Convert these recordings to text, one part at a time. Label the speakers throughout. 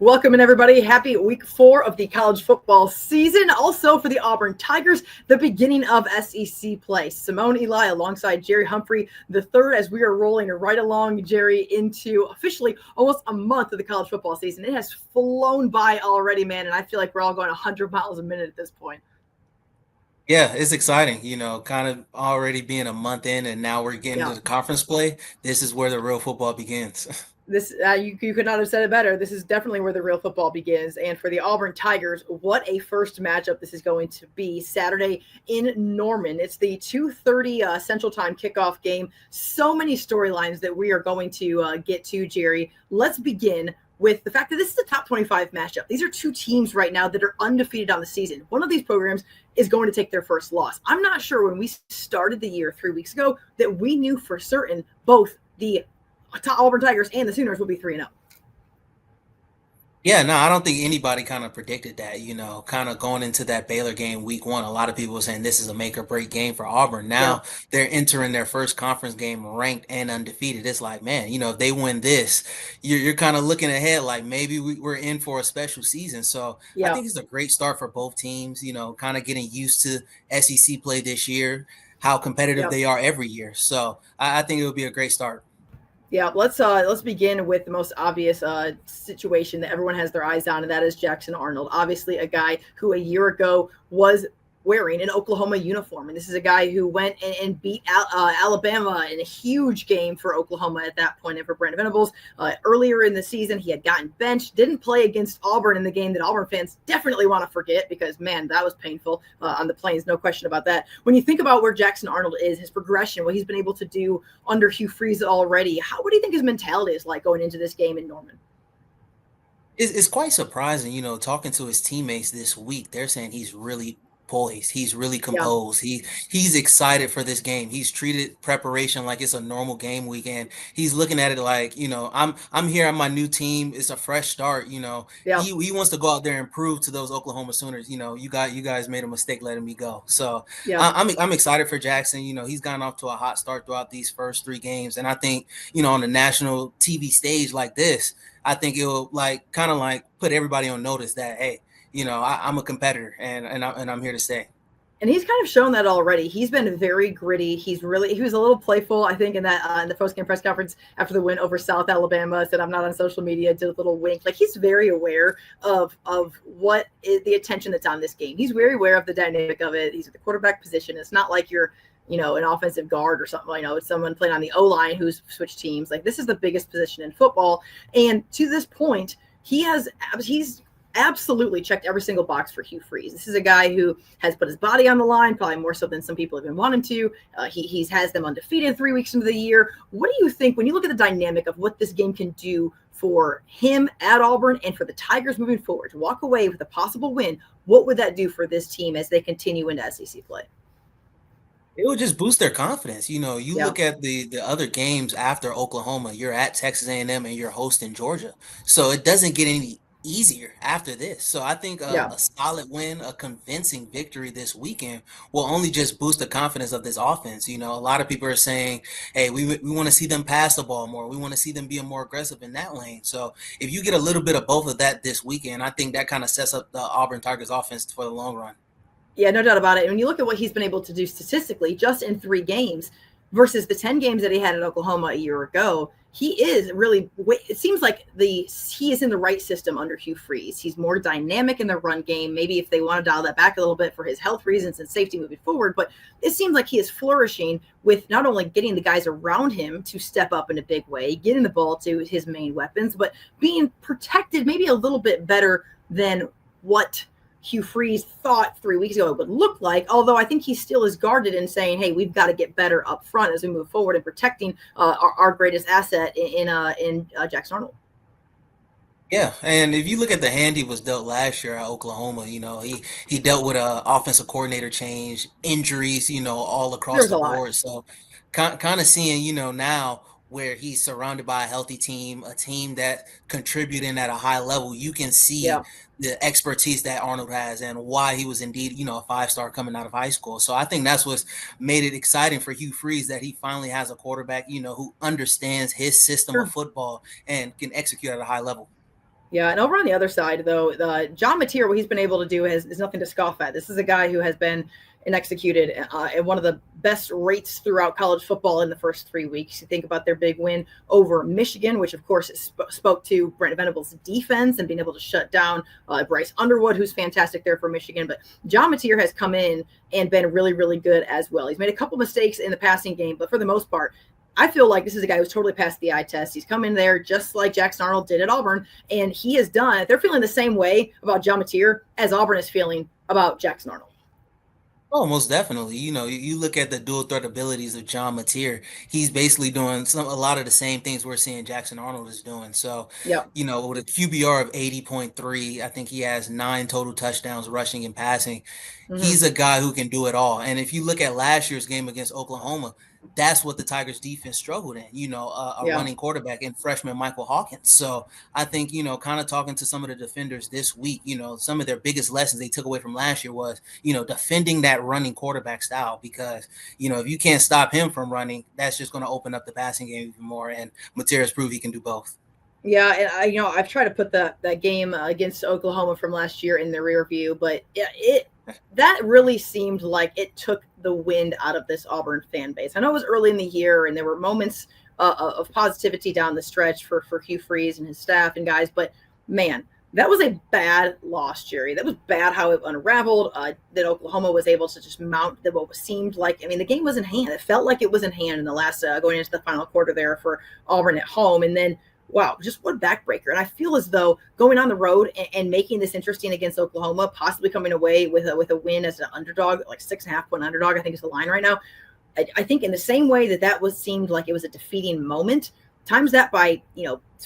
Speaker 1: Welcome in, everybody. Happy week 4 of the college football season. Also for the Auburn Tigers, the beginning of SEC play. Simone Eli alongside Jerry Humphrey III as we are rolling right along, Jerry, into officially almost a month of the college football season. It has flown by already, man, and I feel like we're all going 100 miles a minute at this point.
Speaker 2: Yeah, it's exciting, kind of already being a month in and now we're getting to
Speaker 1: Yeah.
Speaker 2: the conference play. This is where the real football begins.
Speaker 1: This you could not have said it better. This is definitely where the real football begins. And for the Auburn Tigers, what a first matchup this is going to be Saturday in Norman. It's the 2:30 Central Time kickoff game. So many storylines that we are going to get to, Jerry. Let's begin with the fact that this is a top 25 matchup. These are two teams right now that are undefeated on the season. One of these programs is going to take their first loss. I'm not sure when we started the year 3 weeks ago that we knew for certain both the Auburn Tigers and the Sooners will be 3-0.
Speaker 2: Yeah, no, I don't think anybody kind of predicted that, kind of going into that Baylor game week 1. A lot of people were saying this is a make or break game for Auburn.
Speaker 1: Yeah.
Speaker 2: Now they're entering their first conference game ranked and undefeated. It's like, man, if they win this, you're kind of looking ahead like maybe we're in for a special season. So I
Speaker 1: Yeah.
Speaker 2: think it's a great start for both teams, kind of getting used to SEC play this year, how competitive
Speaker 1: Yeah.
Speaker 2: they are every year. So I think it would be a great start.
Speaker 1: Yeah, let's begin with the most obvious situation that everyone has their eyes on, and that is Jackson Arnold. Obviously, a guy who a year ago was wearing an Oklahoma uniform, and this is a guy who went and beat Alabama in a huge game for Oklahoma at that point and for Brandon Venables. Earlier in the season, he had gotten benched, didn't play against Auburn in the game that Auburn fans definitely want to forget because, man, that was painful on the Plains, no question about that. When you think about where Jackson Arnold is, his progression, what he's been able to do under Hugh Freeze already, what do you think his mentality is like going into this game in Norman?
Speaker 2: It's quite surprising, talking to his teammates this week. They're saying he's really poised. He's really
Speaker 1: Yeah.
Speaker 2: composed. He's excited for this game. He's treated preparation like it's a normal game weekend. He's looking at it like, I'm here on my new team. It's a fresh start.
Speaker 1: Yeah.
Speaker 2: He wants to go out there and prove to those Oklahoma Sooners, you guys made a mistake letting me go. So
Speaker 1: Yeah.
Speaker 2: I'm excited for Jackson. He's gotten off to a hot start throughout these first 3 games, and I think on the national TV stage like this, I think it'll kind of put everybody on notice that, hey, I'm a competitor and I'm here to stay.
Speaker 1: And he's kind of shown that already. He's been very gritty. He was a little playful, I think, in that in the post-game press conference after the win over South Alabama. Said, "I'm not on social media." Did a little wink. Like, he's very aware of what is the attention that's on this game. He's very aware of the dynamic of it. He's at the quarterback position. It's not like you're an offensive guard or something. It's someone playing on the O-line who's switched teams. Like, this is the biggest position in football. And to this point, he's absolutely checked every single box for Hugh Freeze. This is a guy who has put his body on the line, probably more so than some people even want him to. He has them undefeated 3 weeks into the year. What do you think when you look at the dynamic of what this game can do for him at Auburn and for the Tigers moving forward to walk away with a possible win? What would that do for this team as they continue into SEC play?
Speaker 2: It would just boost their confidence. You
Speaker 1: Yeah.
Speaker 2: look at the other games after Oklahoma, you're at Texas A&M and you're hosting Georgia. So it doesn't get any easier after this. So I think
Speaker 1: Yeah.
Speaker 2: a solid win, a convincing victory this weekend will only just boost the confidence of this offense. A lot of people are saying, hey, we want to see them pass the ball more. We want to see them being more aggressive in that lane. So if you get a little bit of both of that this weekend, I think that kind of sets up the Auburn Tigers offense for the long run.
Speaker 1: Yeah, no doubt about it. And when you look at what he's been able to do statistically just in 3 games versus the 10 games that he had at Oklahoma a year ago, he is really, it seems like he is in the right system under Hugh Freeze. He's more dynamic in the run game. Maybe if they want to dial that back a little bit for his health reasons and safety moving forward, but it seems like he is flourishing with not only getting the guys around him to step up in a big way, getting the ball to his main weapons, but being protected maybe a little bit better than what Hugh Freeze thought 3 weeks ago it would look like, although I think he still is guarded in saying, hey, we've got to get better up front as we move forward and protecting our greatest asset in Jackson Arnold.
Speaker 2: Yeah, and if you look at the hand he was dealt last year at Oklahoma, he dealt with a offensive coordinator change, injuries, all across
Speaker 1: There's
Speaker 2: the
Speaker 1: a lot.
Speaker 2: board. So kind of seeing, now where he's surrounded by a healthy team, a team that contributing at a high level, you can see
Speaker 1: Yeah.
Speaker 2: the expertise that Arnold has and why he was indeed, a 5-star coming out of high school. So I think that's what's made it exciting for Hugh Freeze that he finally has a quarterback, who understands his system of
Speaker 1: Sure.
Speaker 2: football and can execute at a high level.
Speaker 1: Yeah, and over on the other side, though, John Mateer, what he's been able to do is nothing to scoff at. This is a guy who has been and executed at one of the best rates throughout college football in the first 3 weeks. You think about their big win over Michigan, which of course spoke to Brent Venables' defense and being able to shut down Bryce Underwood, who's fantastic there for Michigan. But John Mateer has come in and been really, really good as well. He's made a couple mistakes in the passing game, but for the most part, I feel like this is a guy who's totally passed the eye test. He's come in there just like Jackson Arnold did at Auburn, and he has done. They're feeling the same way about John Mateer as Auburn is feeling about Jackson Arnold.
Speaker 2: Oh, most definitely. You look at the dual threat abilities of John Mateer. He's basically doing a lot of the same things we're seeing Jackson Arnold is doing. So,
Speaker 1: Yeah.
Speaker 2: with a QBR of 80.3, I think he has 9 total touchdowns rushing and passing.
Speaker 1: Mm-hmm.
Speaker 2: He's a guy who can do it all. And if you look at last year's game against Oklahoma, that's what the Tigers defense struggled in, a
Speaker 1: Yeah.
Speaker 2: running quarterback and freshman Michael Hawkins. So I think, kind of talking to some of the defenders this week, some of their biggest lessons they took away from last year was, defending that running quarterback style, because, if you can't stop him from running, that's just going to open up the passing game even more. And Mateer has proved he can do both.
Speaker 1: Yeah, and I've tried to put that game against Oklahoma from last year in the rear view, but that really seemed like it took the wind out of this Auburn fan base. I know it was early in the year, and there were moments of positivity down the stretch for Hugh Freeze and his staff and guys, but man, that was a bad loss, Jerry. That was bad how it unraveled. That Oklahoma was able to just mount what seemed like. I mean, the game was in hand. It felt like it was in hand in the last going into the final quarter there for Auburn at home, and then. Wow, just what backbreaker. And I feel as though going on the road and making this interesting against Oklahoma, possibly coming away with a win as an underdog, like 6.5 point underdog, I think is the line right now. I think in the same way that seemed like it was a defeating moment, times that by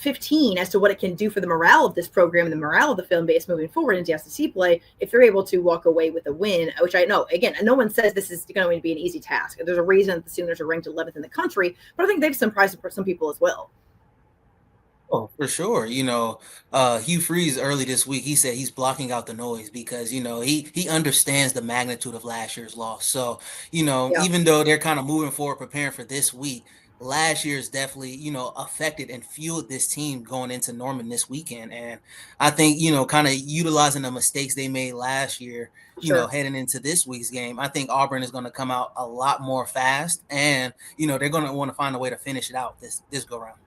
Speaker 1: 15 as to what it can do for the morale of this program and the morale of the film base moving forward into SEC play, if they're able to walk away with a win, which I know, again, no one says this is going to be an easy task. There's a reason that the Sooners are ranked 11th in the country, but I think they've surprised some people as well.
Speaker 2: Oh, for sure. Hugh Freeze early this week, he said he's blocking out the noise because, he understands the magnitude of last year's loss. So,
Speaker 1: Yeah.
Speaker 2: even though they're kind of moving forward, preparing for this week, last year's definitely, affected and fueled this team going into Norman this weekend. And I think, kind of utilizing the mistakes they made last year,
Speaker 1: Sure.
Speaker 2: heading into this week's game, I think Auburn is going to come out a lot more fast, and, they're going to want to find a way to finish it out this go round.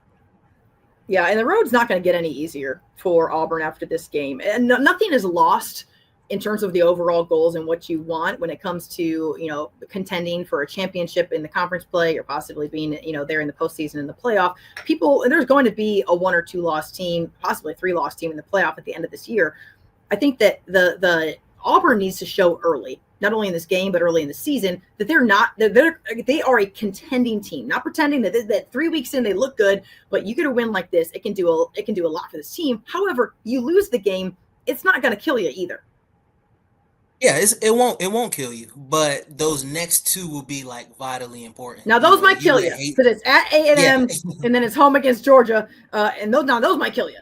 Speaker 1: Yeah, and the road's not going to get any easier for Auburn after this game. And nothing is lost in terms of the overall goals and what you want when it comes to, contending for a championship in the conference play or possibly being, there in the postseason in the playoff. There's going to be a 1 or 2 loss team, possibly a 3 loss team in the playoff at the end of this year. I think that the Auburn needs to show early, not only in this game but early in the season, that they are a contending team. Not pretending that 3 weeks in they look good, but you get a win like this, it can do a lot for this team. However, you lose the game, it's not going to kill you either.
Speaker 2: Yeah, it won't kill you, but those next 2 will be like vitally important.
Speaker 1: Now those might kill you because it's at A&M and then it's home against Georgia, and those might kill you.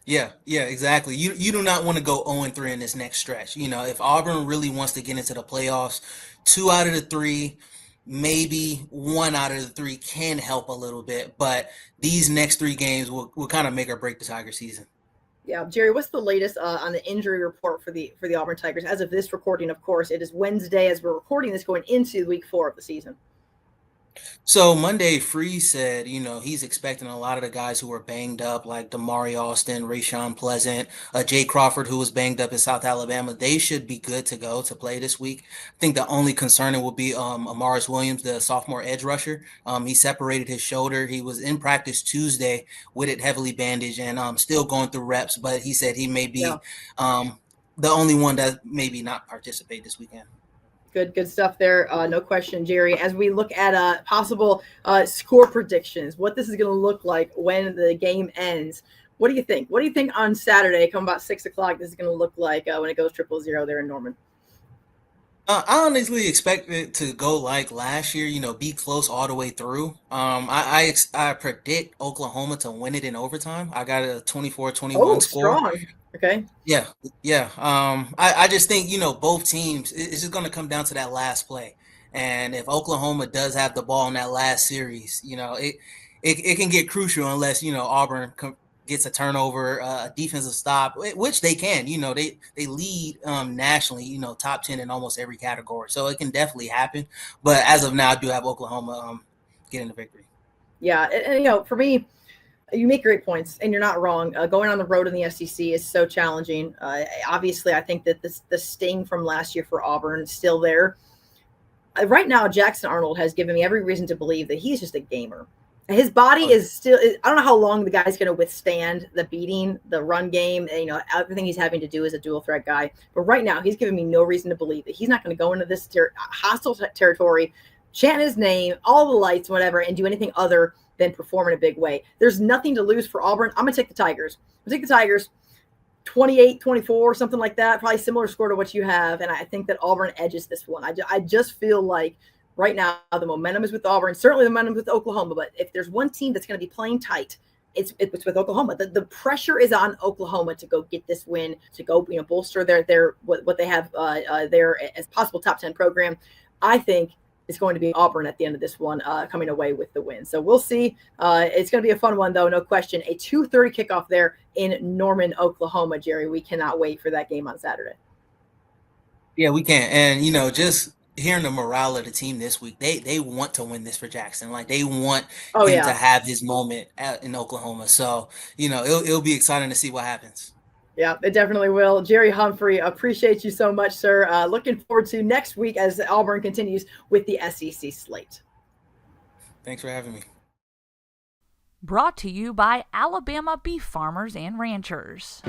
Speaker 2: Yeah, exactly. You do not want to go 0-3 in this next stretch. If Auburn really wants to get into the playoffs, 2 out of the 3, maybe 1 out of the 3 can help a little bit, but these next 3 games will kind of make or break the Tiger season.
Speaker 1: Yeah, Jerry, what's the latest on the injury report for the Auburn Tigers? As of this recording, of course, it is Wednesday as we're recording this, going into week 4 of the season.
Speaker 2: So Monday, Freeze said, he's expecting a lot of the guys who were banged up, like Damari Alston, Rayshawn Pleasant, Jay Crawford, who was banged up in South Alabama. They should be good to go to play this week. I think the only concern will be Amaris Williams, the sophomore edge rusher. He separated his shoulder. He was in practice Tuesday with it heavily bandaged and still going through reps, but he said he may be the only one that maybe not participate this weekend.
Speaker 1: Good stuff there. No question, Jerry. As we look at possible score predictions, what this is going to look like when the game ends, what do you think? What do you think on Saturday, come about 6 o'clock, this is going to look like when it goes 0-0 there in Norman?
Speaker 2: I honestly expect it to go like last year, be close all the way through. I predict Oklahoma to win it in overtime. I got a 24-21 score.
Speaker 1: Strong. Okay.
Speaker 2: Yeah. I just think, both teams, it's just going to come down to that last play. And if Oklahoma does have the ball in that last series, it can get crucial unless, Auburn gets a turnover, a defensive stop, which they can. They lead nationally. Top 10 in almost every category, so it can definitely happen. But as of now, I do have Oklahoma getting the victory.
Speaker 1: Yeah, and for me, you make great points, and you're not wrong. Going on the road in the SEC is so challenging. Obviously, I think that the sting from last year for Auburn is still there. Right now, Jackson Arnold has given me every reason to believe that he's just a gamer. His body is still, I don't know how long the guy's going to withstand the beating, the run game. Everything he's having to do as a dual threat guy. But right now, he's giving me no reason to believe that he's not going to go into this hostile territory, chant his name, all the lights, whatever, and do anything other than perform in a big way. There's nothing to lose for Auburn. I'm going to take the Tigers. 28-24, something like that, probably similar score to what you have. And I think that Auburn edges this one. I just feel like right now the momentum is with Auburn, certainly the momentum with Oklahoma. But if there's one team that's going to be playing tight, it's with Oklahoma. The pressure is on Oklahoma to go get this win, to go bolster their what they have there as possible top 10 program. I think it's going to be Auburn at the end of this one, coming away with the win. So we'll see. It's going to be a fun one, though, no question. A 2:30 kickoff there in Norman, Oklahoma, Jerry. We cannot wait for that game on Saturday.
Speaker 2: Yeah, we can. And, just hearing the morale of the team this week, they want to win this for Jackson. Like, they want him to have his moment in Oklahoma. So, it'll be exciting to see what happens.
Speaker 1: Yeah, it definitely will. Jerry Humphrey, appreciate you so much, sir. Looking forward to next week as Auburn continues with the SEC slate.
Speaker 2: Thanks for having me.
Speaker 3: Brought to you by Alabama Beef Farmers and Ranchers.